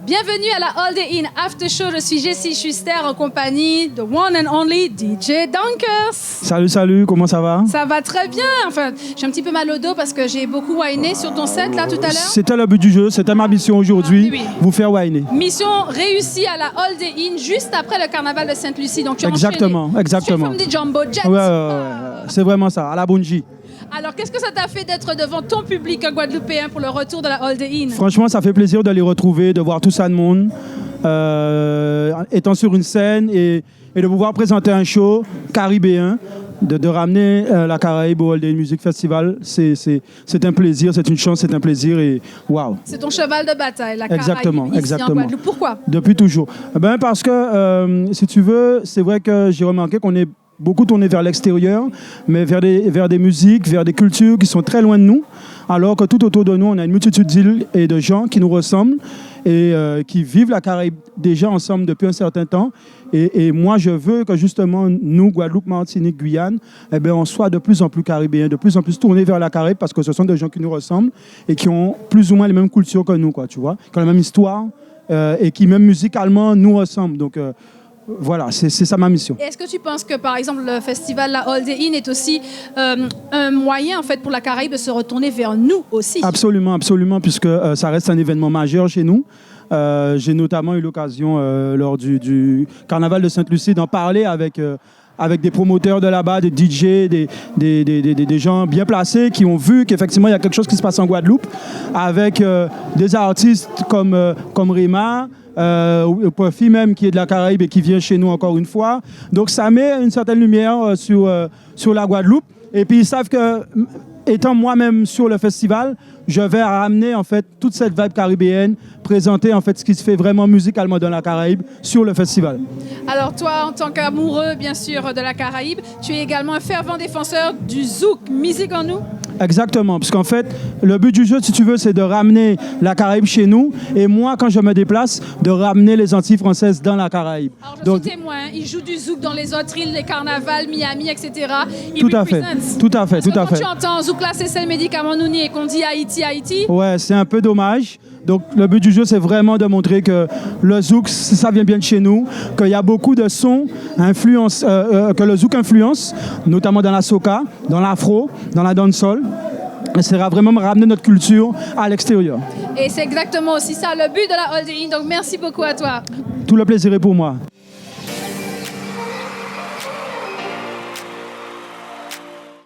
Bienvenue à la Holiday Inn After Show. Je suis Jessie Schuster en compagnie de one and only DJ Dunkers. Salut, comment ça va? Ça va très bien. Enfin, j'ai un petit peu mal au dos parce que j'ai beaucoup whiné sur ton set là tout à l'heure. C'était le but du jeu, c'était ma mission aujourd'hui, oui. vous faire whiner. Mission réussie à la Holiday Inn juste après le carnaval de Sainte-Lucie. Donc tu as Exactement, enchaîné. exactement. Tu es comme des Jumbo Jets. Ouais, c'est vraiment ça, à la Bungie. Alors, qu'est-ce que ça t'a fait d'être devant ton public guadeloupéen pour le retour de la Holiday Inn? Franchement, ça fait plaisir de les retrouver, de voir tout ça de monde, étant sur une scène et de pouvoir présenter un show caribéen, de ramener la Caraïbe au Holiday Inn Music Festival. C'est un plaisir, c'est une chance, c'est un plaisir et waouh. C'est ton cheval de bataille, la Caraïbe, Exactement. en Guadeloupe. Pourquoi? Depuis toujours. Parce que, si tu veux, c'est vrai que j'ai remarqué qu'on est beaucoup tourné vers l'extérieur, mais vers des musiques, vers des cultures qui sont très loin de nous, alors que tout autour de nous, on a une multitude d'îles et de gens qui nous ressemblent et qui vivent la Caraïbe déjà ensemble depuis un certain temps. Et moi, je veux que justement, nous, Guadeloupe, Martinique, Guyane, on soit de plus en plus caribéens, de plus en plus tournés vers la Caraïbe parce que ce sont des gens qui nous ressemblent et qui ont plus ou moins les mêmes cultures que nous, quoi, tu vois, qui ont la même histoire et qui, même musicalement, nous ressemblent. Donc, voilà, c'est ça ma mission. Est-ce que tu penses que, par exemple, le festival La Holiday Inn est aussi un moyen, en fait, pour la Caraïbe de se retourner vers nous aussi? Absolument, puisque ça reste un événement majeur chez nous. J'ai notamment eu l'occasion, lors du carnaval de Sainte-Lucie, d'en parler avec des promoteurs de là-bas, des DJ, des gens bien placés qui ont vu qu'effectivement, il y a quelque chose qui se passe en Guadeloupe avec des artistes comme Rima, Puffy même qui est de la Caraïbe et qui vient chez nous encore une fois. Donc ça met une certaine lumière sur la Guadeloupe. Et puis ils savent que, étant moi-même sur le festival, je vais ramener en fait toute cette vibe caribéenne, présenter en fait ce qui se fait vraiment musicalement dans la Caraïbe sur le festival. Alors toi, en tant qu'amoureux bien sûr de la Caraïbe, tu es également un fervent défenseur du zouk, musique en nous? Exactement, parce qu'en fait, le but du jeu, si tu veux, c'est de ramener la Caraïbe chez nous. Et moi, quand je me déplace, de ramener les Antilles françaises dans la Caraïbe. Alors, je suis témoin, ils jouent du zouk dans les autres îles, les carnavals, Miami, etc. Tout à fait. Quand tu entends zouk là, c'est le médicament Nouni et qu'on dit Haïti. Ouais, c'est un peu dommage. Donc, le but du jeu, c'est vraiment de montrer que le zouk, ça vient bien de chez nous, qu'il y a beaucoup de sons que le zouk influence, notamment dans la soca, dans l'afro, dans la dancehall. C'est vraiment ramener notre culture à l'extérieur. Et c'est exactement aussi ça, le but de la Holiday Inn. Donc, merci beaucoup à toi. Tout le plaisir est pour moi.